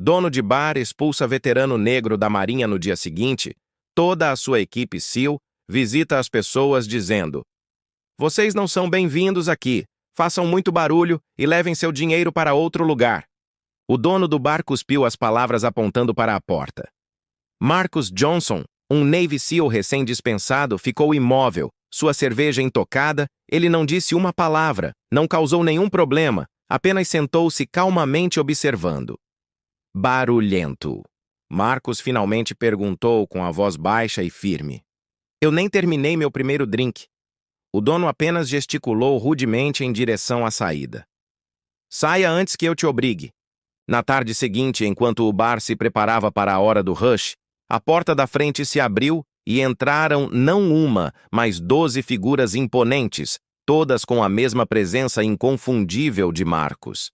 Dono de bar expulsa veterano negro da Marinha no dia seguinte. Toda a sua equipe SEAL visita as pessoas dizendo: "Vocês não são bem-vindos aqui. Façam muito barulho e levem seu dinheiro para outro lugar." O dono do bar cuspiu as palavras apontando para a porta. Marcus Johnson, um Navy SEAL recém-dispensado, ficou imóvel, sua cerveja intocada. Ele não disse uma palavra, não causou nenhum problema, apenas sentou-se calmamente observando. Barulhento. Marcus finalmente perguntou com a voz baixa e firme. "Eu nem terminei meu primeiro drink." O dono apenas gesticulou rudemente em direção à saída. "Saia antes que eu te obrigue." Na tarde seguinte, enquanto o bar se preparava para a hora do rush, a porta da frente se abriu e entraram não uma, mas 12 figuras imponentes, todas com a mesma presença inconfundível de Marcus.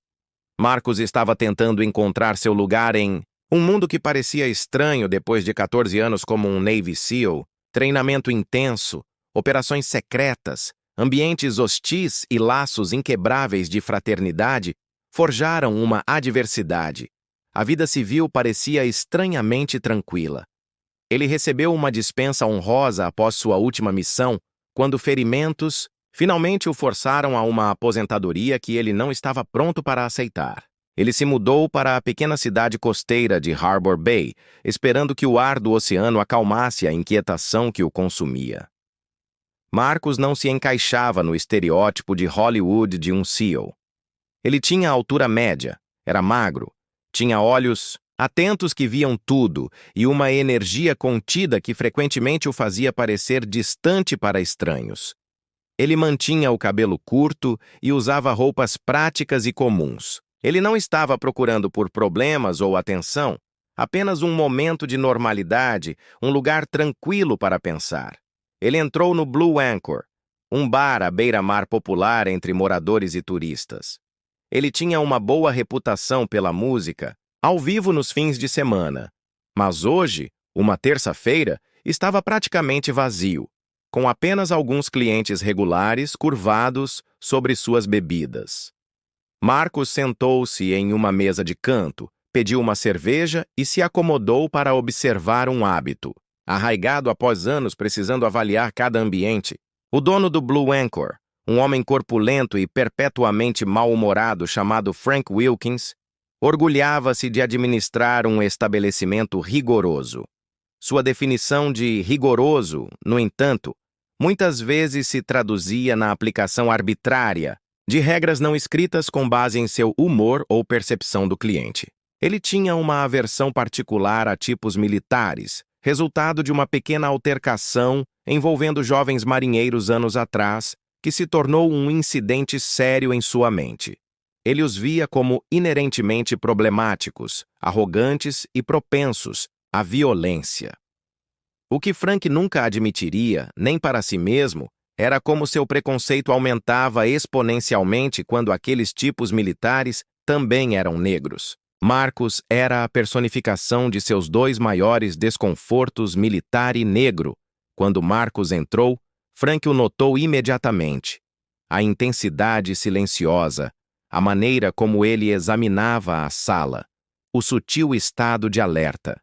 Marcus estava tentando encontrar seu lugar em um mundo que parecia estranho depois de 14 anos como um Navy SEAL, treinamento intenso, operações secretas, ambientes hostis e laços inquebráveis de fraternidade forjaram uma adversidade. A vida civil parecia estranhamente tranquila. Ele recebeu uma dispensa honrosa após sua última missão, quando ferimentos finalmente o forçaram a uma aposentadoria que ele não estava pronto para aceitar. Ele se mudou para a pequena cidade costeira de Harbor Bay, esperando que o ar do oceano acalmasse a inquietação que o consumia. Marcus não se encaixava no estereótipo de Hollywood de um SEAL. Ele tinha altura média, era magro, tinha olhos atentos que viam tudo e uma energia contida que frequentemente o fazia parecer distante para estranhos. Ele mantinha o cabelo curto e usava roupas práticas e comuns. Ele não estava procurando por problemas ou atenção, apenas um momento de normalidade, um lugar tranquilo para pensar. Ele entrou no Blue Anchor, um bar à beira-mar popular entre moradores e turistas. Ele tinha uma boa reputação pela música, ao vivo nos fins de semana. Mas hoje, uma terça-feira, estava praticamente vazio, com apenas alguns clientes regulares curvados sobre suas bebidas. Marcus sentou-se em uma mesa de canto, pediu uma cerveja e se acomodou para observar um hábito. Arraigado após anos precisando avaliar cada ambiente, o dono do Blue Anchor, um homem corpulento e perpetuamente mal-humorado chamado Frank Wilkins, orgulhava-se de administrar um estabelecimento rigoroso. Sua definição de rigoroso, no entanto, muitas vezes se traduzia na aplicação arbitrária de regras não escritas com base em seu humor ou percepção do cliente. Ele tinha uma aversão particular a tipos militares, resultado de uma pequena altercação envolvendo jovens marinheiros anos atrás, que se tornou um incidente sério em sua mente. Ele os via como inerentemente problemáticos, arrogantes e propensos à violência. O que Frank nunca admitiria, nem para si mesmo, era como seu preconceito aumentava exponencialmente quando aqueles tipos militares também eram negros. Marcus era a personificação de seus dois maiores desconfortos, militar e negro. Quando Marcus entrou, Frank o notou imediatamente. A intensidade silenciosa, a maneira como ele examinava a sala, o sutil estado de alerta.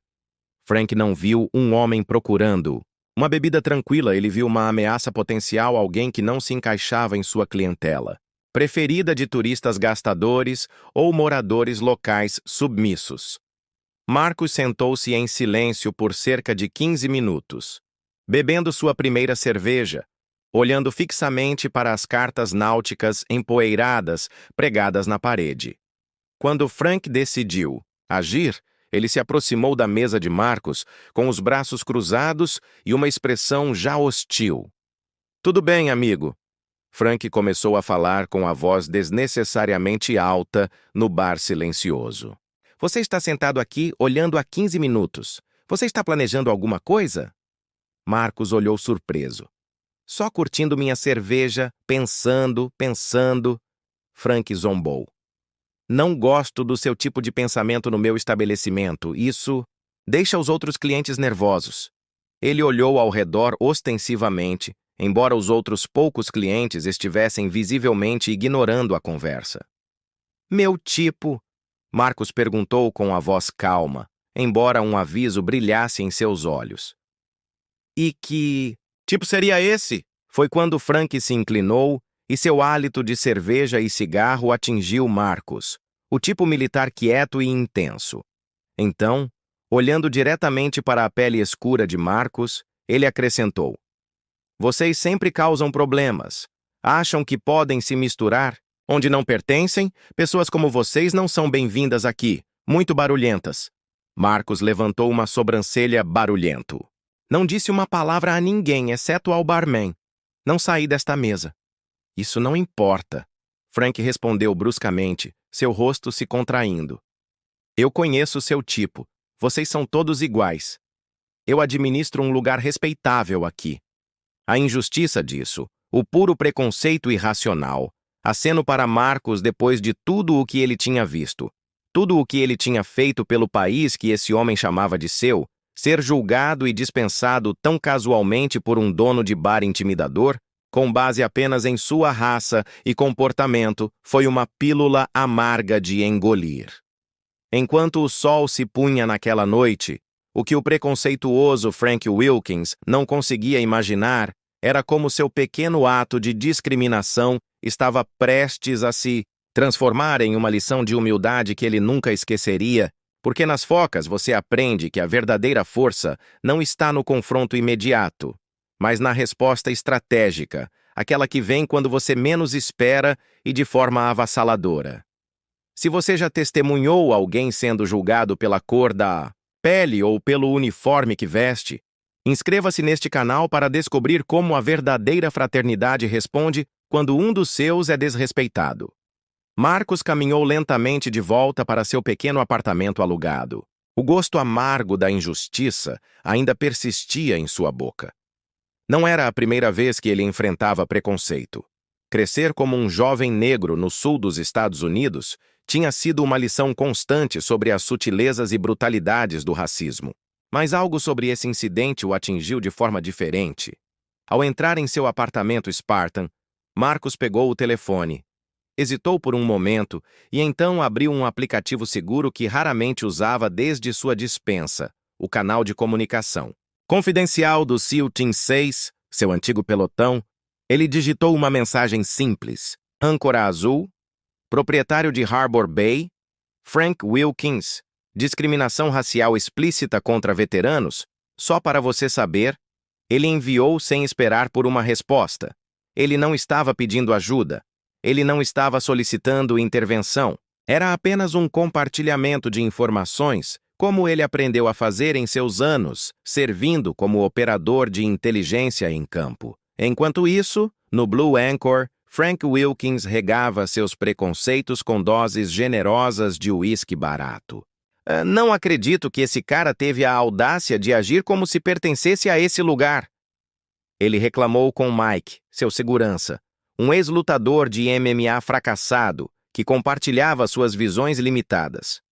Frank não viu um homem procurando uma bebida tranquila, ele viu uma ameaça potencial, alguém que não se encaixava em sua clientela, preferida de turistas gastadores ou moradores locais submissos. Marcus sentou-se em silêncio por cerca de 15 minutos, bebendo sua primeira cerveja, olhando fixamente para as cartas náuticas empoeiradas pregadas na parede. Quando Frank decidiu agir, ele se aproximou da mesa de Marcus com os braços cruzados e uma expressão já hostil. "Tudo bem, amigo." Frank começou a falar com a voz desnecessariamente alta no bar silencioso. "Você está sentado aqui olhando há 15 minutos. Você está planejando alguma coisa?" Marcus olhou surpreso. "Só curtindo minha cerveja, pensando. Frank zombou. "Não gosto do seu tipo de pensamento no meu estabelecimento. Isso deixa os outros clientes nervosos." Ele olhou ao redor ostensivamente, embora os outros poucos clientes estivessem visivelmente ignorando a conversa. "Meu tipo." Marcos perguntou com a voz calma, embora um aviso brilhasse em seus olhos. E que tipo seria esse? Foi quando Frank se inclinou e seu hálito de cerveja e cigarro atingiu Marcos, o tipo militar quieto e intenso. Então, olhando diretamente para a pele escura de Marcos, ele acrescentou: Vocês sempre causam problemas. Acham que podem se misturar? Onde não pertencem, pessoas como vocês não são bem-vindas aqui, muito barulhentas. Marcos levantou uma sobrancelha barulhento. Não disse uma palavra a ninguém, exceto ao barman. Não saí desta mesa. Isso não importa. Frank respondeu bruscamente, seu rosto se contraindo. Eu conheço seu tipo. Vocês são todos iguais. Eu administro um lugar respeitável aqui. A injustiça disso, o puro preconceito irracional, aceno para Marcos depois de tudo o que ele tinha visto, tudo o que ele tinha feito pelo país que esse homem chamava de seu, ser julgado e dispensado tão casualmente por um dono de bar intimidador, com base apenas em sua raça e comportamento, foi uma pílula amarga de engolir. Enquanto o sol se punha naquela noite, o que o preconceituoso Frank Wilkins não conseguia imaginar era como seu pequeno ato de discriminação estava prestes a se transformar em uma lição de humildade que ele nunca esqueceria, porque nas focas você aprende que a verdadeira força não está no confronto imediato, mas na resposta estratégica, aquela que vem quando você menos espera e de forma avassaladora. Se você já testemunhou alguém sendo julgado pela cor da pele ou pelo uniforme que veste, inscreva-se neste canal para descobrir como a verdadeira fraternidade responde quando um dos seus é desrespeitado. Marcos caminhou lentamente de volta para seu pequeno apartamento alugado. O gosto amargo da injustiça ainda persistia em sua boca. Não era a primeira vez que ele enfrentava preconceito. Crescer como um jovem negro no sul dos Estados Unidos tinha sido uma lição constante sobre as sutilezas e brutalidades do racismo. Mas algo sobre esse incidente o atingiu de forma diferente. Ao entrar em seu apartamento Spartan, Marcos pegou o telefone. Hesitou por um momento e então abriu um aplicativo seguro que raramente usava desde sua dispensa, o canal de comunicação. Confidencial do SEAL Team 6, seu antigo pelotão, ele digitou uma mensagem simples. Âncora azul, proprietário de Harbor Bay, Frank Wilkins, discriminação racial explícita contra veteranos, só para você saber, ele enviou sem esperar por uma resposta. Ele não estava pedindo ajuda. Ele não estava solicitando intervenção. Era apenas um compartilhamento de informações, como ele aprendeu a fazer em seus anos, servindo como operador de inteligência em campo. Enquanto isso, no Blue Anchor, Frank Wilkins regava seus preconceitos com doses generosas de uísque barato. Não acredito que esse cara teve a audácia de agir como se pertencesse a esse lugar. Ele reclamou com Mike, seu segurança, um ex-lutador de MMA fracassado que compartilhava suas visões limitadas.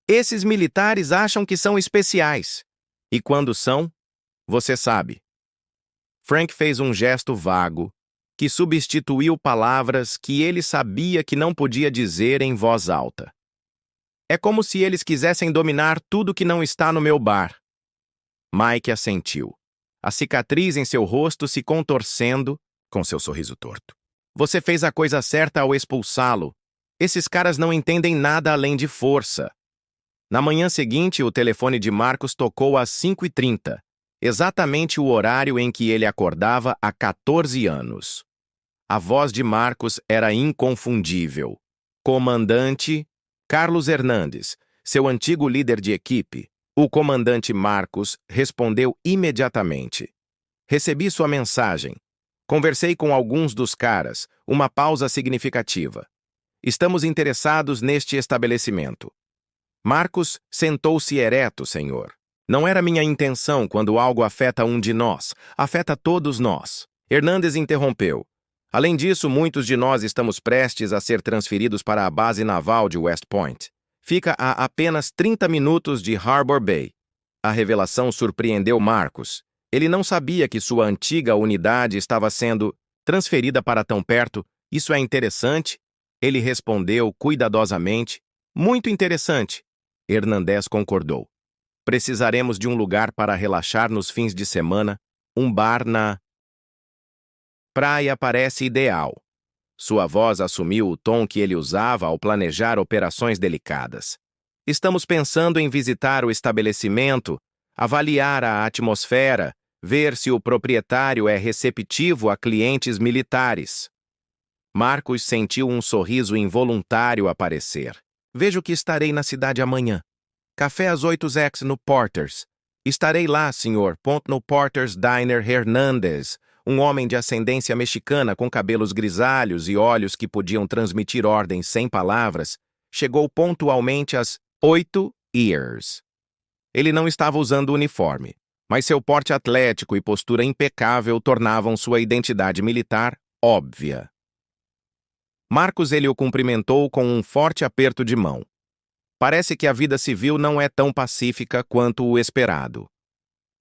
Esses militares acham que são especiais. E quando são, você sabe. Frank fez um gesto vago, que substituiu palavras que ele sabia que não podia dizer em voz alta. É como se eles quisessem dominar tudo que não está no meu bar. Mike assentiu, a cicatriz em seu rosto se contorcendo com seu sorriso torto. Você fez a coisa certa ao expulsá-lo. Esses caras não entendem nada além de força. Na manhã seguinte, o telefone de Marcos tocou às 5h30, exatamente o horário em que ele acordava há 14 anos. A voz de Marcos era inconfundível. Comandante Carlos Hernandes, seu antigo líder de equipe. O comandante Marcos respondeu imediatamente. Recebi sua mensagem. Conversei com alguns dos caras, uma pausa significativa. Estamos interessados neste estabelecimento. Marcos sentou-se ereto, senhor. Não era minha intenção quando algo afeta um de nós, afeta todos nós. Hernandes interrompeu. Além disso, muitos de nós estamos prestes a ser transferidos para a base naval de West Point. Fica a apenas 30 minutos de Harbor Bay. A revelação surpreendeu Marcos. Ele não sabia que sua antiga unidade estava sendo transferida para tão perto. Isso é interessante? Ele respondeu cuidadosamente. Muito interessante. Hernandes concordou. Precisaremos de um lugar para relaxar nos fins de semana. Um bar na praia parece ideal. Sua voz assumiu o tom que ele usava ao planejar operações delicadas. Estamos pensando em visitar o estabelecimento, avaliar a atmosfera, ver se o proprietário é receptivo a clientes militares. Marcos sentiu um sorriso involuntário aparecer. Vejo que estarei na cidade amanhã. Café às 8h no Porter's. Estarei lá, senhor. No Porter's Diner Hernandes, um homem de ascendência mexicana com cabelos grisalhos e olhos que podiam transmitir ordens sem palavras, chegou pontualmente às 8h. Ele não estava usando uniforme, mas seu porte atlético e postura impecável tornavam sua identidade militar óbvia. Marcos ele o cumprimentou com um forte aperto de mão. Parece que a vida civil não é tão pacífica quanto o esperado.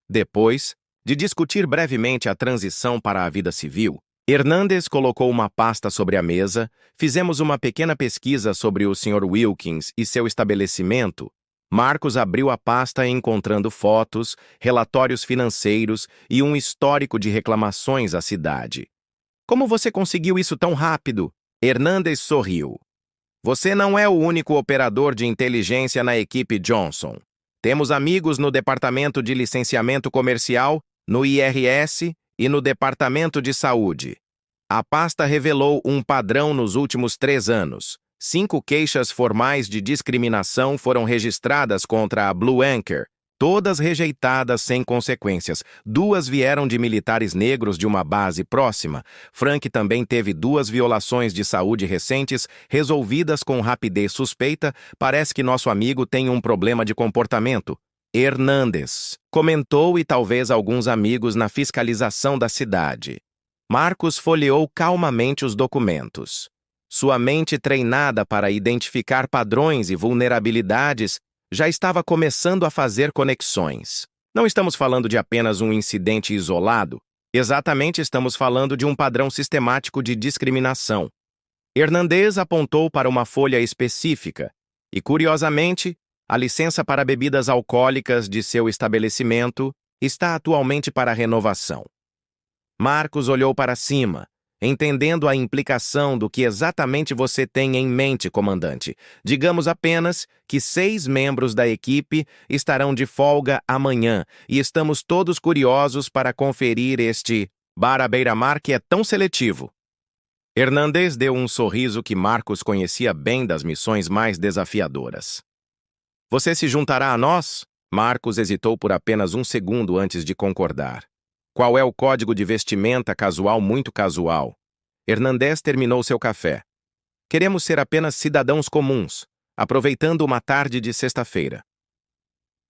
Depois de discutir brevemente a transição para a vida civil, Hernandes colocou uma pasta sobre a mesa, fizemos uma pequena pesquisa sobre o Sr. Wilkins e seu estabelecimento. Marcos abriu a pasta encontrando fotos, relatórios financeiros e um histórico de reclamações à cidade. Como você conseguiu isso tão rápido? Hernandes sorriu. Você não é o único operador de inteligência na equipe Johnson. Temos amigos no Departamento de Licenciamento Comercial, no IRS e no Departamento de Saúde. A pasta revelou um padrão nos últimos 3 anos. 5 queixas formais de discriminação foram registradas contra a Blue Anchor, todas rejeitadas sem consequências. 2 vieram de militares negros de uma base próxima. Frank também teve 2 violações de saúde recentes, resolvidas com rapidez suspeita. Parece que nosso amigo tem um problema de comportamento. Hernandes comentou e talvez alguns amigos na fiscalização da cidade. Marcos folheou calmamente os documentos. Sua mente treinada para identificar padrões e vulnerabilidades já estava começando a fazer conexões. Não estamos falando de apenas um incidente isolado, exatamente estamos falando de um padrão sistemático de discriminação. Hernandes apontou para uma folha específica e, curiosamente, a licença para bebidas alcoólicas de seu estabelecimento está atualmente para renovação. Marcos olhou para cima, entendendo a implicação do que exatamente você tem em mente, comandante. Digamos apenas que 6 membros da equipe estarão de folga amanhã e estamos todos curiosos para conferir este bar à beira-mar que é tão seletivo. Hernandes deu um sorriso que Marcos conhecia bem das missões mais desafiadoras. Você se juntará a nós? Marcos hesitou por apenas um segundo antes de concordar. Qual é o código de vestimenta casual muito casual? Hernandes terminou seu café. Queremos ser apenas cidadãos comuns, aproveitando uma tarde de sexta-feira.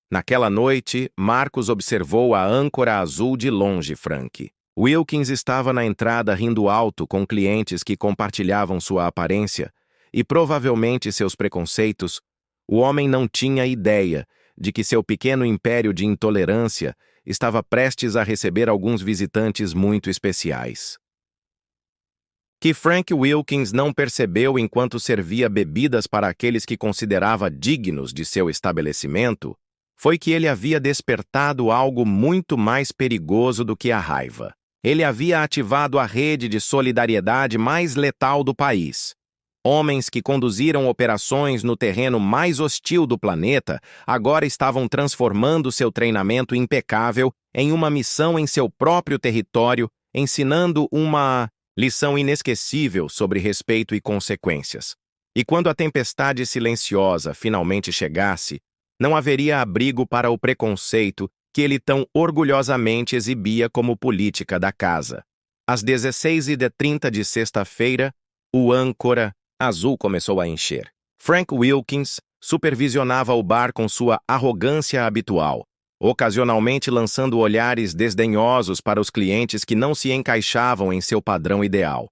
Naquela noite, Marcos observou a âncora azul de longe, Frank. Wilkins estava na entrada rindo alto com clientes que compartilhavam sua aparência e provavelmente seus preconceitos. O homem não tinha ideia de que seu pequeno império de intolerância estava prestes a receber alguns visitantes muito especiais. Que Frank Wilkins não percebeu enquanto servia bebidas para aqueles que considerava dignos de seu estabelecimento foi que ele havia despertado algo muito mais perigoso do que a raiva. Ele havia ativado a rede de solidariedade mais letal do país. Homens que conduziram operações no terreno mais hostil do planeta agora estavam transformando seu treinamento impecável em uma missão em seu próprio território, ensinando uma lição inesquecível sobre respeito e consequências. E quando a tempestade silenciosa finalmente chegasse, não haveria abrigo para o preconceito que ele tão orgulhosamente exibia como política da casa. Às 16h30 de sexta-feira, o âncora azul começou a encher. Frank Wilkins supervisionava o bar com sua arrogância habitual, ocasionalmente lançando olhares desdenhosos para os clientes que não se encaixavam em seu padrão ideal.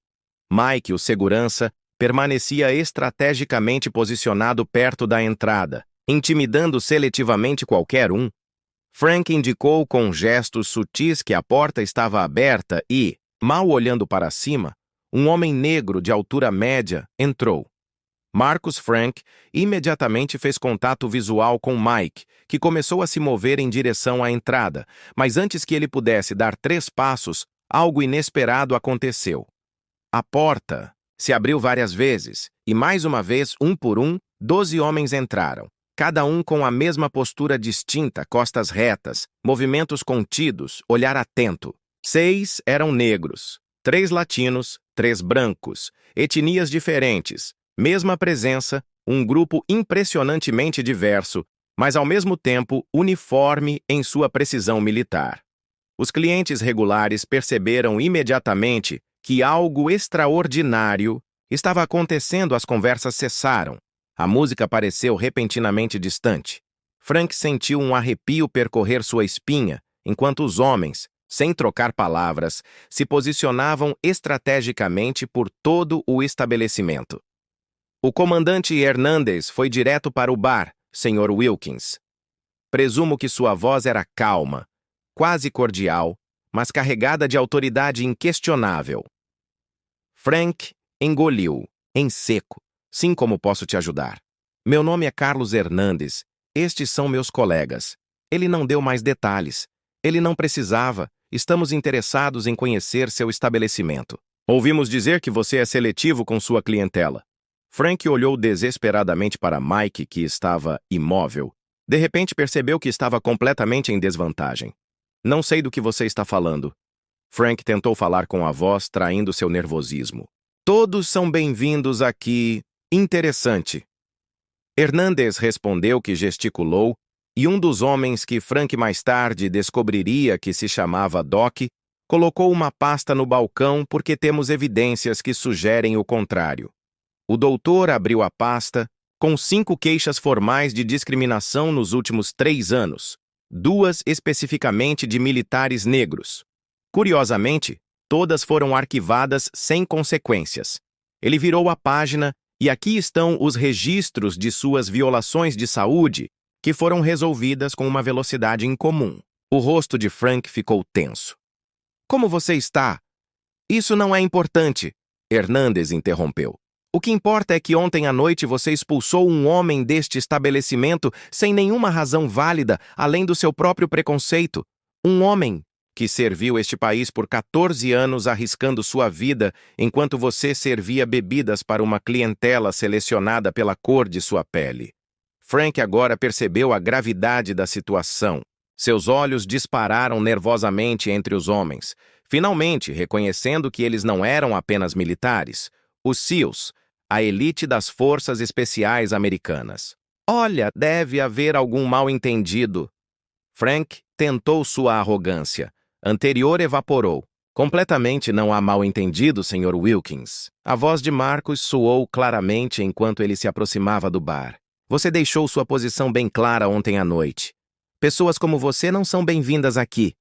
Mike, o segurança, permanecia estrategicamente posicionado perto da entrada, intimidando seletivamente qualquer um. Frank indicou com gestos sutis que a porta estava aberta e, mal olhando para cima, um homem negro de altura média entrou. Marcus Frank imediatamente fez contato visual com Mike, que começou a se mover em direção à entrada, mas antes que ele pudesse dar 3 passos, algo inesperado aconteceu. A porta se abriu várias vezes, e mais uma vez, um por um, 12 homens entraram, cada um com a mesma postura distinta, costas retas, movimentos contidos, olhar atento. 6 eram negros, 3 latinos, 3 brancos, etnias diferentes, mesma presença, um grupo impressionantemente diverso, mas ao mesmo tempo uniforme em sua precisão militar. Os clientes regulares perceberam imediatamente que algo extraordinário estava acontecendo. As conversas cessaram. A música pareceu repentinamente distante. Frank sentiu um arrepio percorrer sua espinha, enquanto os homens, sem trocar palavras, se posicionavam estrategicamente por todo o estabelecimento. O comandante Hernandez foi direto para o bar, Sr. Wilkins. Presumo que sua voz era calma, quase cordial, mas carregada de autoridade inquestionável. Frank engoliu, em seco. Sim, como posso te ajudar? Meu nome é Carlos Hernandez. Estes são meus colegas. Ele não deu mais detalhes. Ele não precisava. Estamos interessados em conhecer seu estabelecimento. Ouvimos dizer que você é seletivo com sua clientela. Frank olhou desesperadamente para Mike, que estava imóvel. De repente percebeu que estava completamente em desvantagem. Não sei do que você está falando. Frank tentou falar com a voz, traindo seu nervosismo. Todos são bem-vindos aqui. Interessante. Hernandez respondeu que gesticulou, e um dos homens que Frank mais tarde descobriria que se chamava Doc, colocou uma pasta no balcão porque temos evidências que sugerem o contrário. O doutor abriu a pasta com 5 queixas formais de discriminação nos últimos 3 anos, 2 especificamente de militares negros. Curiosamente, todas foram arquivadas sem consequências. Ele virou a página e aqui estão os registros de suas violações de saúde, que foram resolvidas com uma velocidade incomum. O rosto de Frank ficou tenso. Como você está? Isso não é importante, Hernandez interrompeu. O que importa é que ontem à noite você expulsou um homem deste estabelecimento sem nenhuma razão válida, além do seu próprio preconceito. Um homem que serviu este país por 14 anos arriscando sua vida enquanto você servia bebidas para uma clientela selecionada pela cor de sua pele. Frank agora percebeu a gravidade da situação. Seus olhos dispararam nervosamente entre os homens, finalmente reconhecendo que eles não eram apenas militares. Os SEALs, a elite das forças especiais americanas. Olha, deve haver algum mal-entendido. Frank tentou sua arrogância. Anterior evaporou. Completamente não há mal-entendido, Sr. Wilkins. A voz de Marcus soou claramente enquanto ele se aproximava do bar. Você deixou sua posição bem clara ontem à noite. Pessoas como você não são bem-vindas aqui.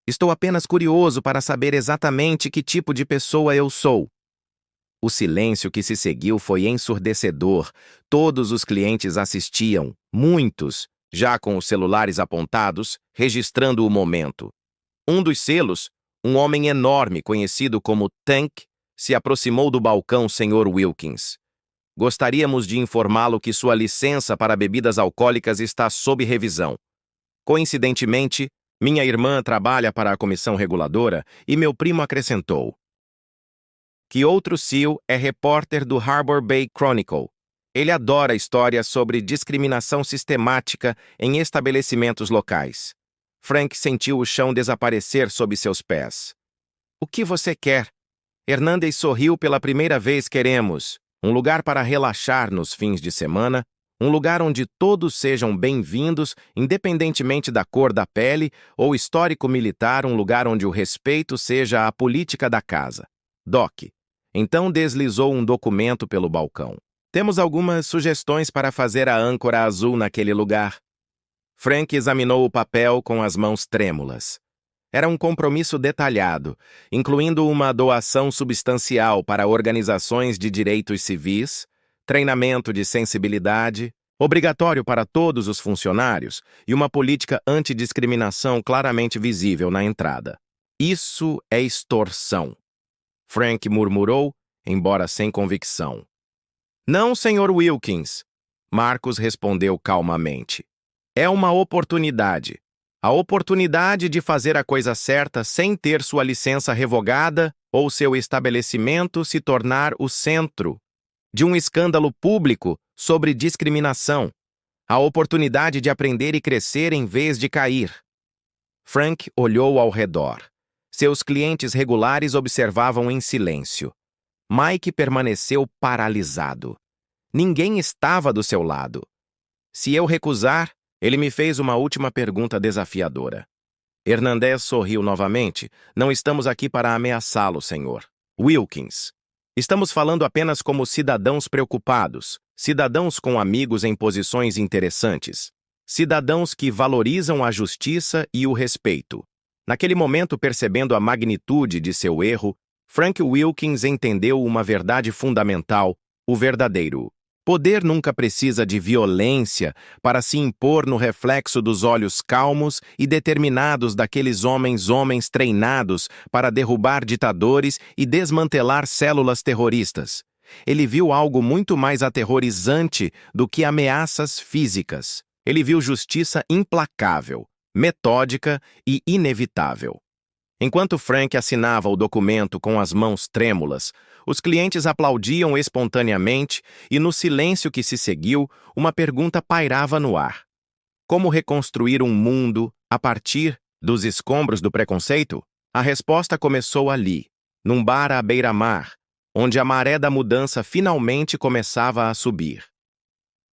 Estou apenas curioso para saber exatamente que tipo de pessoa eu sou. O silêncio que se seguiu foi ensurdecedor. Todos os clientes assistiam, muitos, já com os celulares apontados, registrando o momento. Um dos selos, um homem enorme conhecido como Tank, se aproximou do balcão Sr. Wilkins. Gostaríamos de informá-lo que sua licença para bebidas alcoólicas está sob revisão. Coincidentemente, minha irmã trabalha para a comissão reguladora e meu primo acrescentou que outro SEAL é repórter do Harbor Bay Chronicle. Ele adora histórias sobre discriminação sistemática em estabelecimentos locais. Frank sentiu o chão desaparecer sob seus pés. O que você quer? Hernandez sorriu pela primeira vez. Queremos um lugar para relaxar nos fins de semana, um lugar onde todos sejam bem-vindos, independentemente da cor da pele ou histórico militar, um lugar onde o respeito seja a política da casa. Doc. Então deslizou um documento pelo balcão. Temos algumas sugestões para fazer a âncora azul naquele lugar. Frank examinou o papel com as mãos trêmulas. Era um compromisso detalhado, incluindo uma doação substancial para organizações de direitos civis, treinamento de sensibilidade, obrigatório para todos os funcionários e uma política antidiscriminação claramente visível na entrada. Isso é extorsão. Frank murmurou, embora sem convicção. Não, Sr. Wilkins. Marcos respondeu calmamente. É uma oportunidade. A oportunidade de fazer a coisa certa sem ter sua licença revogada ou seu estabelecimento se tornar o centro de um escândalo público sobre discriminação. A oportunidade de aprender e crescer em vez de cair. Frank olhou ao redor. Seus clientes regulares observavam em silêncio. Mike permaneceu paralisado. Ninguém estava do seu lado. Se eu recusar, ele me fez uma última pergunta desafiadora. Hernandez sorriu novamente. Não estamos aqui para ameaçá-lo, senhor. Wilkins. Estamos falando apenas como cidadãos preocupados, cidadãos com amigos em posições interessantes, cidadãos que valorizam a justiça e o respeito. Naquele momento, percebendo a magnitude de seu erro, Frank Wilkins entendeu uma verdade fundamental, o verdadeiro. Poder nunca precisa de violência para se impor no reflexo dos olhos calmos e determinados daqueles homens treinados para derrubar ditadores e desmantelar células terroristas. Ele viu algo muito mais aterrorizante do que ameaças físicas. Ele viu justiça implacável, metódica e inevitável. Enquanto Frank assinava o documento com as mãos trêmulas, os clientes aplaudiam espontaneamente e, no silêncio que se seguiu, uma pergunta pairava no ar. Como reconstruir um mundo a partir dos escombros do preconceito? A resposta começou ali, num bar à beira-mar, onde a maré da mudança finalmente começava a subir.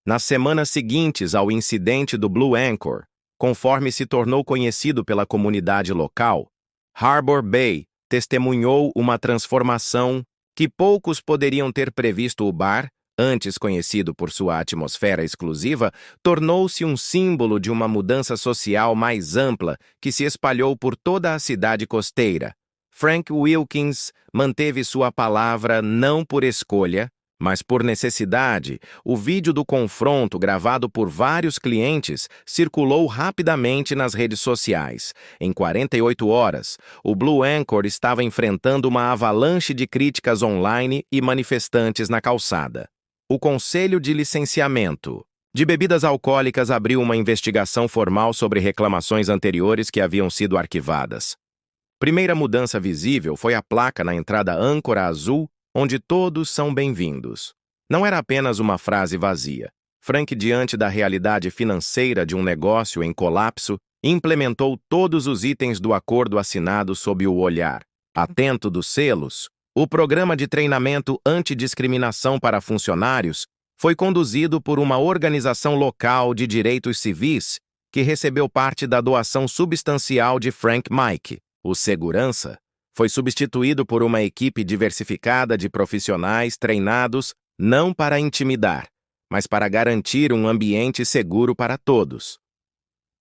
Nas semanas seguintes ao incidente do Blue Anchor, conforme se tornou conhecido pela comunidade local, Harbor Bay testemunhou uma transformação que poucos poderiam ter previsto. O bar, antes conhecido por sua atmosfera exclusiva, tornou-se um símbolo de uma mudança social mais ampla que se espalhou por toda a cidade costeira. Frank Wilkins manteve sua palavra não por escolha, mas por necessidade. O vídeo do confronto, gravado por vários clientes, circulou rapidamente nas redes sociais. Em 48 horas, o Blue Anchor estava enfrentando uma avalanche de críticas online e manifestantes na calçada. O Conselho de Licenciamento de Bebidas Alcoólicas abriu uma investigação formal sobre reclamações anteriores que haviam sido arquivadas. Primeira mudança visível foi a placa na entrada âncora azul, onde todos são bem-vindos. Não era apenas uma frase vazia. Frank, diante da realidade financeira de um negócio em colapso, implementou todos os itens do acordo assinado sob o olhar atento dos selos. O programa de treinamento antidiscriminação para funcionários foi conduzido por uma organização local de direitos civis que recebeu parte da doação substancial de Frank Mike. O segurança foi substituído por uma equipe diversificada de profissionais treinados não para intimidar, mas para garantir um ambiente seguro para todos.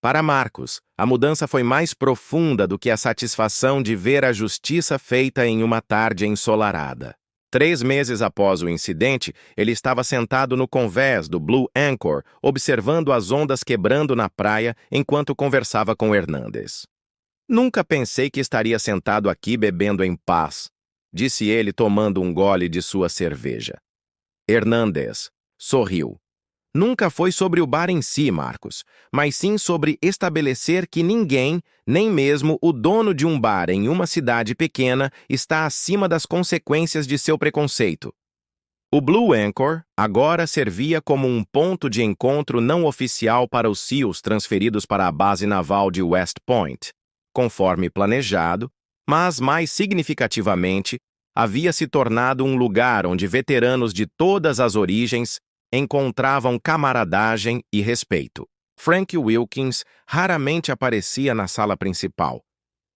Para Marcos, a mudança foi mais profunda do que a satisfação de ver a justiça feita em uma tarde ensolarada. 3 meses após o incidente, ele estava sentado no convés do Blue Anchor, observando as ondas quebrando na praia enquanto conversava com Hernandez. Nunca pensei que estaria sentado aqui bebendo em paz, disse ele tomando um gole de sua cerveja. Hernandez sorriu. Nunca foi sobre o bar em si, Marcos, mas sim sobre estabelecer que ninguém, nem mesmo o dono de um bar em uma cidade pequena, está acima das consequências de seu preconceito. O Blue Anchor agora servia como um ponto de encontro não oficial para os SEALs transferidos para a base naval de West Point. Conforme planejado, mas mais significativamente, havia se tornado um lugar onde veteranos de todas as origens encontravam camaradagem e respeito. Frank Wilkins raramente aparecia na sala principal.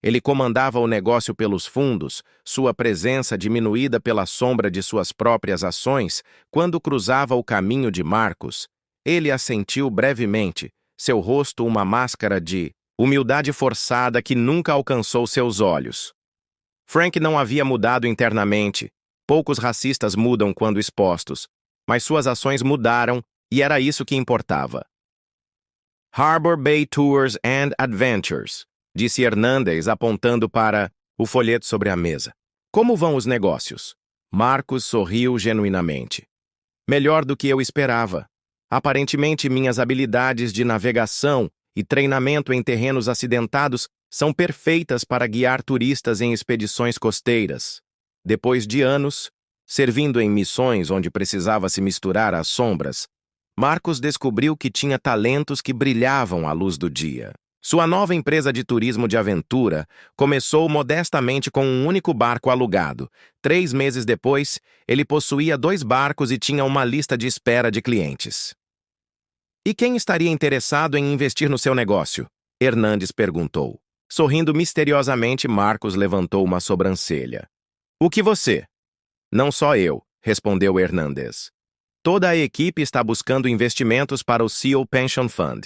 Ele comandava o negócio pelos fundos, sua presença diminuída pela sombra de suas próprias ações. Quando cruzava o caminho de Marcos, ele assentiu brevemente, seu rosto uma máscara de humildade forçada que nunca alcançou seus olhos. Frank não havia mudado internamente. Poucos racistas mudam quando expostos, mas suas ações mudaram e era isso que importava. Harbor Bay Tours and Adventures, disse Hernandez apontando para o folheto sobre a mesa. Como vão os negócios? Marcos sorriu genuinamente. Melhor do que eu esperava. Aparentemente, minhas habilidades de navegação e treinamento em terrenos acidentados são perfeitas para guiar turistas em expedições costeiras. Depois de anos, servindo em missões onde precisava se misturar às sombras, Marcos descobriu que tinha talentos que brilhavam à luz do dia. Sua nova empresa de turismo de aventura começou modestamente com um único barco alugado. 3 meses depois, ele possuía 2 barcos e tinha uma lista de espera de clientes. E quem estaria interessado em investir no seu negócio? Hernandes perguntou. Sorrindo misteriosamente, Marcos levantou uma sobrancelha. O que você? Não só eu, respondeu Hernandes. Toda a equipe está buscando investimentos para o Seal Pension Fund.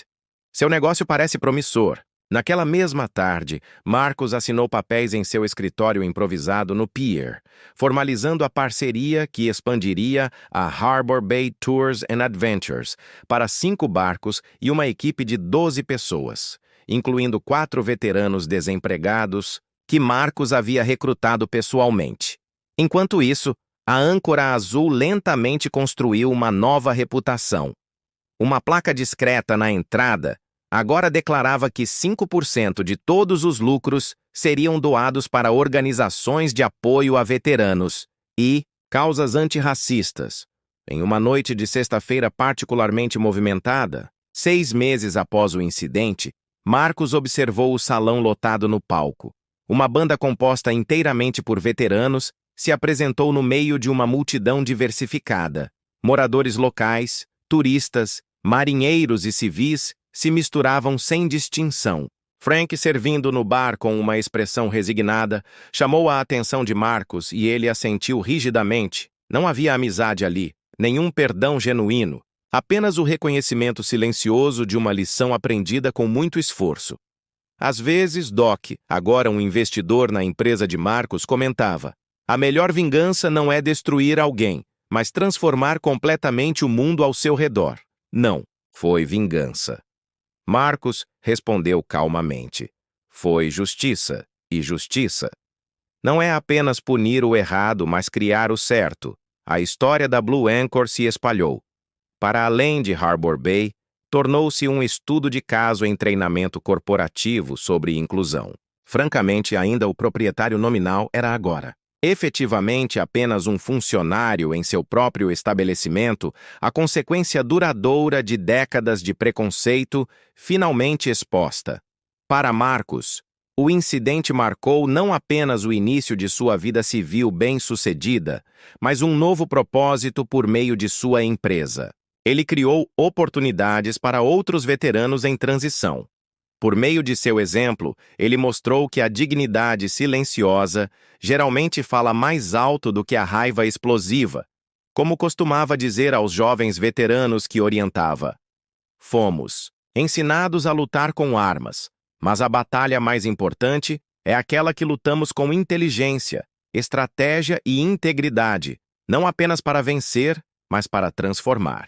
Seu negócio parece promissor. Naquela mesma tarde, Marcos assinou papéis em seu escritório improvisado no Pier, formalizando a parceria que expandiria a Harbor Bay Tours and Adventures para 5 barcos e uma equipe de 12 pessoas, incluindo 4 veteranos desempregados que Marcos havia recrutado pessoalmente. Enquanto isso, a âncora azul lentamente construiu uma nova reputação. Uma placa discreta na entrada agora declarava que 5% de todos os lucros seriam doados para organizações de apoio a veteranos e causas antirracistas. Em uma noite de sexta-feira particularmente movimentada, 6 meses após o incidente, Marcos observou o salão lotado no palco. Uma banda composta inteiramente por veteranos se apresentou no meio de uma multidão diversificada. Moradores locais, turistas, marinheiros e civis se misturavam sem distinção. Frank, servindo no bar com uma expressão resignada, chamou a atenção de Marcos e ele assentiu rigidamente. Não havia amizade ali, nenhum perdão genuíno, apenas o reconhecimento silencioso de uma lição aprendida com muito esforço. Às vezes, Doc, agora um investidor na empresa de Marcos, comentava: a melhor vingança não é destruir alguém, mas transformar completamente o mundo ao seu redor. Não, foi vingança. Marcos respondeu calmamente. Foi justiça, e justiça não é apenas punir o errado, mas criar o certo. A história da Blue Anchor se espalhou. Para além de Harbor Bay, tornou-se um estudo de caso em treinamento corporativo sobre inclusão. Francamente, ainda o proprietário nominal era agora efetivamente apenas um funcionário em seu próprio estabelecimento, a consequência duradoura de décadas de preconceito finalmente exposta. Para Marcos, o incidente marcou não apenas o início de sua vida civil bem-sucedida, mas um novo propósito por meio de sua empresa. Ele criou oportunidades para outros veteranos em transição. Por meio de seu exemplo, ele mostrou que a dignidade silenciosa geralmente fala mais alto do que a raiva explosiva, como costumava dizer aos jovens veteranos que orientava. Fomos ensinados a lutar com armas, mas a batalha mais importante é aquela que lutamos com inteligência, estratégia e integridade, não apenas para vencer, mas para transformar.